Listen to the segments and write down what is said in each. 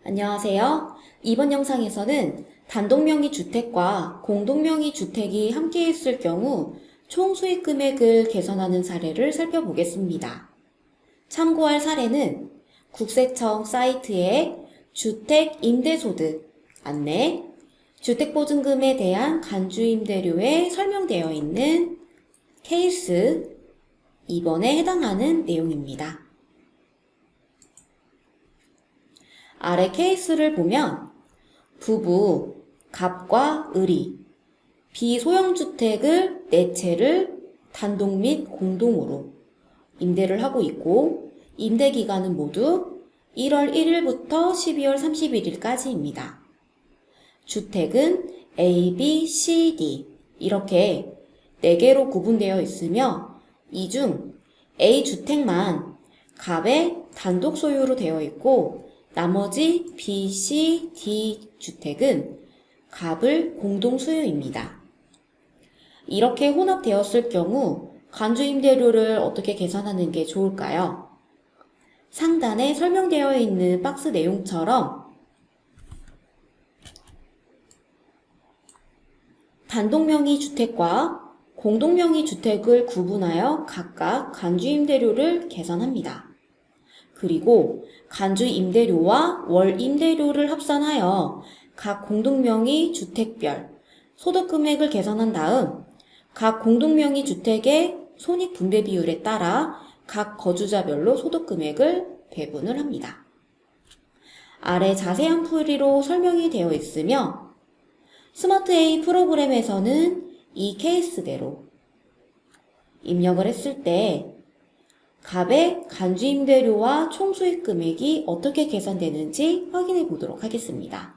안녕하세요. 이번 영상에서는 단독명의 주택과 공동명의 주택이 함께 있을 경우 총 수익 금액을 계산하는 사례를 살펴보겠습니다. 참고할 사례는 국세청 사이트에 주택 임대소득 안내, 주택보증금에 대한 간주임대료에 설명되어 있는 케이스 2번에 해당하는 내용입니다. 아래 케이스를 보면 부부, 갑과 을이 비소형주택을 4채를 단독 및 공동으로 임대를 하고 있고 임대기간은 모두 1월 1일부터 12월 31일까지입니다. 주택은 A, B, C, D 이렇게 4개로 구분되어 있으며 이 중 A 주택만 갑의 단독 소유로 되어 있고 나머지 B, C, D 주택은 갑을 공동 소유입니다. 이렇게 혼합되었을 경우 간주임대료를 어떻게 계산하는 게 좋을까요? 상단에 설명되어 있는 박스 내용처럼 단독명의 주택과 공동명의 주택을 구분하여 각각 간주임대료를 계산합니다. 그리고 간주임대료와 월임대료를 합산하여 각 공동명의 주택별 소득금액을 계산한 다음 각 공동명의 주택의 손익분배 비율에 따라 각 거주자별로 소득금액을 배분을 합니다. 아래 자세한 풀이로 설명이 되어 있으며 스마트A 프로그램에서는 이 케이스대로 입력을 했을 때 갑의 간주임대료와 총수익 금액이 어떻게 계산되는지 확인해 보도록 하겠습니다.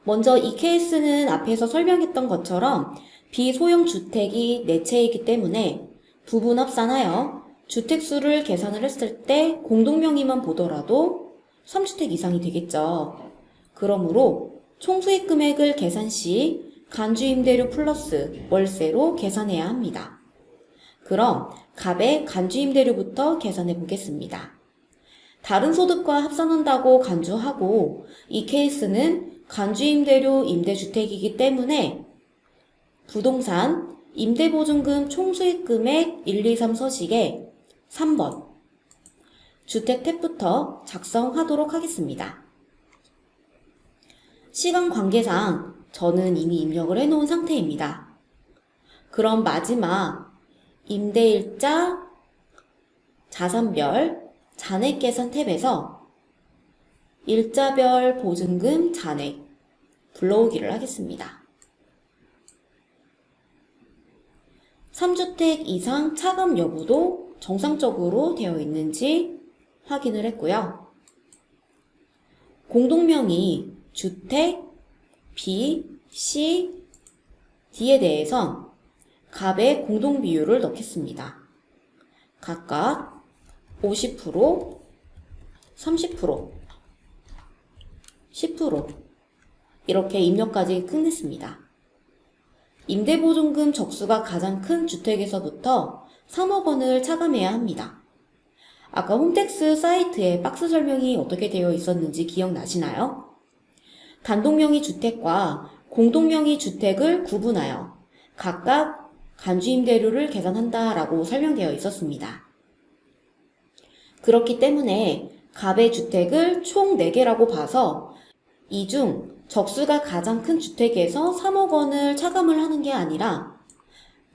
먼저 이 케이스는 앞에서 설명했던 것처럼 비소형 주택이 4채이기 때문에 부분 합산하여 주택수를 계산을 했을 때 공동명의만 보더라도 3주택 이상이 되겠죠. 그러므로 총수익 금액을 계산 시 간주임대료 플러스 월세로 계산해야 합니다. 그럼 갑의 간주임대료부터 계산해 보겠습니다. 다른 소득과 합산한다고 간주하고 이 케이스는 간주임대료 임대주택이기 때문에 부동산 임대보증금 총수익금액 1, 2, 3 서식에 3번 주택 탭부터 작성하도록 하겠습니다. 시간 관계상 저는 이미 입력을 해놓은 상태입니다. 그럼 마지막 임대일자, 자산별, 잔액계산 탭에서 일자별 보증금 잔액 불러오기를 하겠습니다. 3주택 이상 차감 여부도 정상적으로 되어 있는지 확인을 했고요. 공동명의 주택, B, C, D에 대해선 갑의 공동비율을 넣겠습니다. 각각 50%, 30%, 10% 이렇게 입력까지 끝냈습니다. 임대보증금 적수가 가장 큰 주택에서부터 3억 원을 차감해야 합니다. 아까 홈택스 사이트에 박스 설명이 어떻게 되어 있었는지 기억나시나요? 단독명의 주택과 공동명의 주택을 구분하여 각각 간주임대료를 계산한다라고 설명되어 있었습니다. 그렇기 때문에 갑의 주택을 총 4개라고 봐서 이 중 적수가 가장 큰 주택에서 3억 원을 차감을 하는 게 아니라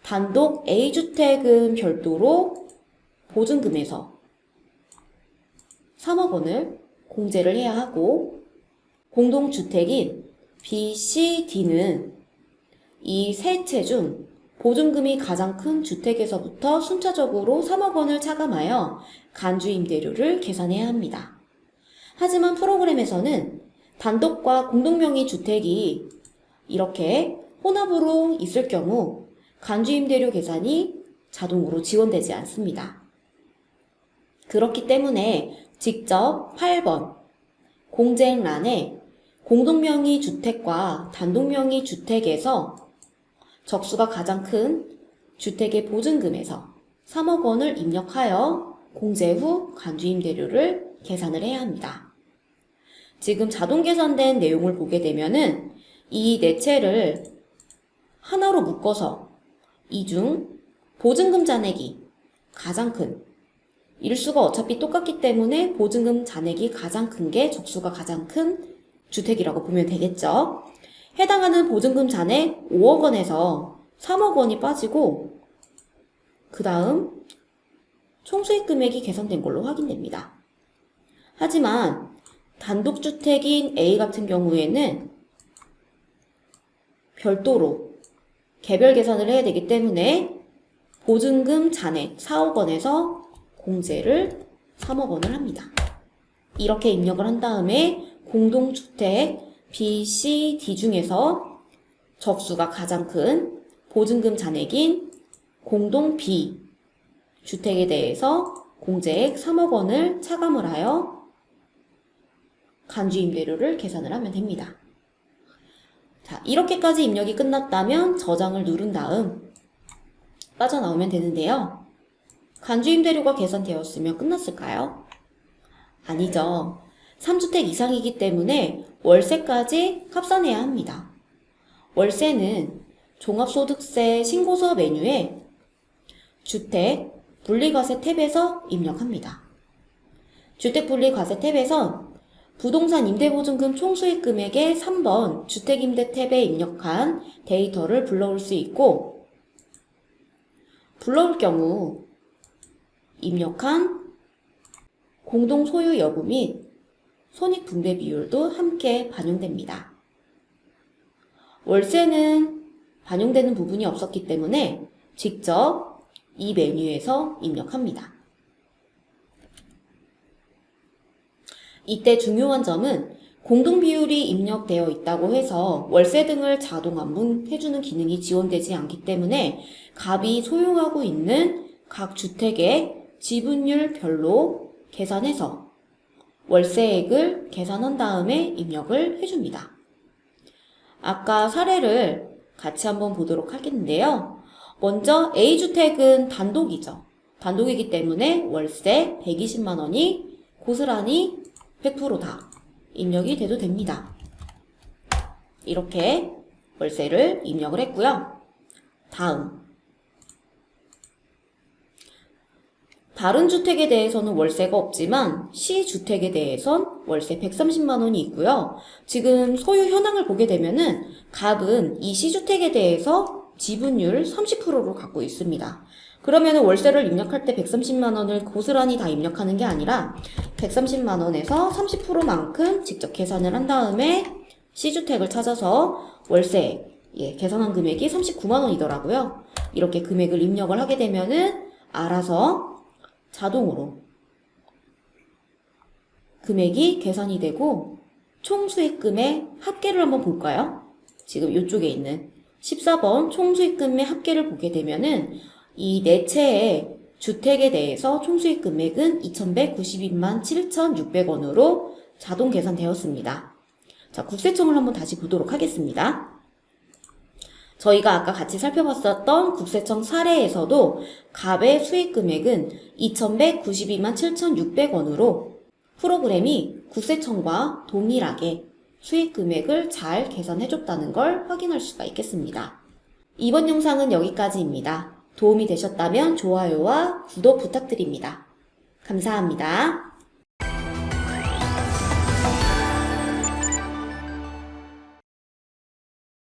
단독 A주택은 별도로 보증금에서 3억 원을 공제를 해야 하고 공동주택인 B, C, D는 이 세 채 중 보증금이 가장 큰 주택에서부터 순차적으로 3억 원을 차감하여 간주임대료를 계산해야 합니다. 하지만 프로그램에서는 단독과 공동명의 주택이 이렇게 혼합으로 있을 경우 간주임대료 계산이 자동으로 지원되지 않습니다. 그렇기 때문에 직접 8번 공제欄에 공동명의 주택과 단독명의 주택에서 적수가 가장 큰 주택의 보증금에서 3억 원을 입력하여 공제 후 간주임대료를 계산을 해야 합니다. 지금 자동 계산된 내용을 보게 되면은 이 네 채를 하나로 묶어서 이 중 보증금 잔액이 가장 큰, 일수가 어차피 똑같기 때문에 보증금 잔액이 가장 큰 게 적수가 가장 큰 주택이라고 보면 되겠죠. 해당하는 보증금 잔액 5억 원에서 3억 원이 빠지고 그 다음 총수익 금액이 계산된 걸로 확인됩니다. 하지만 단독주택인 A 같은 경우에는 별도로 개별 계산을 해야 되기 때문에 보증금 잔액 4억 원에서 공제를 3억 원을 합니다. 이렇게 입력을 한 다음에 공동주택 B, C, D 중에서 적수가 가장 큰 보증금 잔액인 공동 B 주택에 대해서 공제액 3억 원을 차감을 하여 간주임대료를 계산을 하면 됩니다. 자, 이렇게까지 입력이 끝났다면 저장을 누른 다음 빠져나오면 되는데요. 간주임대료가 계산되었으면 끝났을까요? 아니죠. 3주택 이상이기 때문에 월세까지 합산해야 합니다. 월세는 종합소득세 신고서 메뉴에 주택 분리과세 탭에서 입력합니다. 주택 분리과세 탭에선 부동산 임대보증금 총수익 금액의 3번 주택임대 탭에 입력한 데이터를 불러올 수 있고, 불러올 경우 입력한 공동소유 여부 및 손익분배 비율도 함께 반영됩니다. 월세는 반영되는 부분이 없었기 때문에 직접 이 메뉴에서 입력합니다. 이때 중요한 점은 공동비율이 입력되어 있다고 해서 월세 등을 자동 안분해주는 기능이 지원되지 않기 때문에 갑이 소유하고 있는 각 주택의 지분율별로 계산해서 월세액을 계산한 다음에 입력을 해줍니다. 아까 사례를 같이 한번 보도록 하겠는데요. 먼저 A주택은 단독이죠. 단독이기 때문에 월세 120만 원이 고스란히 100%다 입력이 돼도 됩니다. 이렇게 월세를 입력을 했고요. 다음, 다른 주택에 대해서는 월세가 없지만 C주택에 대해선 월세 130만 원이 있고요. 지금 소유 현황을 보게 되면은 갑은 이 C주택에 대해서 지분율 30%를 갖고 있습니다. 그러면 월세를 입력할 때 130만 원을 고스란히 다 입력하는 게 아니라 130만 원에서 30%만큼 직접 계산을 한 다음에 C주택을 찾아서 월세 계산한 금액이 39만 원이더라고요. 이렇게 금액을 입력을 하게 되면은 알아서 자동으로 금액이 계산이 되고 총수익금의 합계를 한번 볼까요? 지금 이쪽에 있는 14번 총수익금의 합계를 보게 되면은 이 네 채의 주택에 대해서 총수익 금액은 2,192만 7,600원으로 자동 계산되었습니다. 자, 국세청을 한번 다시 보도록 하겠습니다. 저희가 아까 같이 살펴봤었던 국세청 사례에서도 갑의 수익 금액은 2,192만 7,600원으로 프로그램이 국세청과 동일하게 수익 금액을 잘 계산해줬다는 걸 확인할 수가 있겠습니다. 이번 영상은 여기까지입니다. 도움이 되셨다면 좋아요와 구독 부탁드립니다. 감사합니다.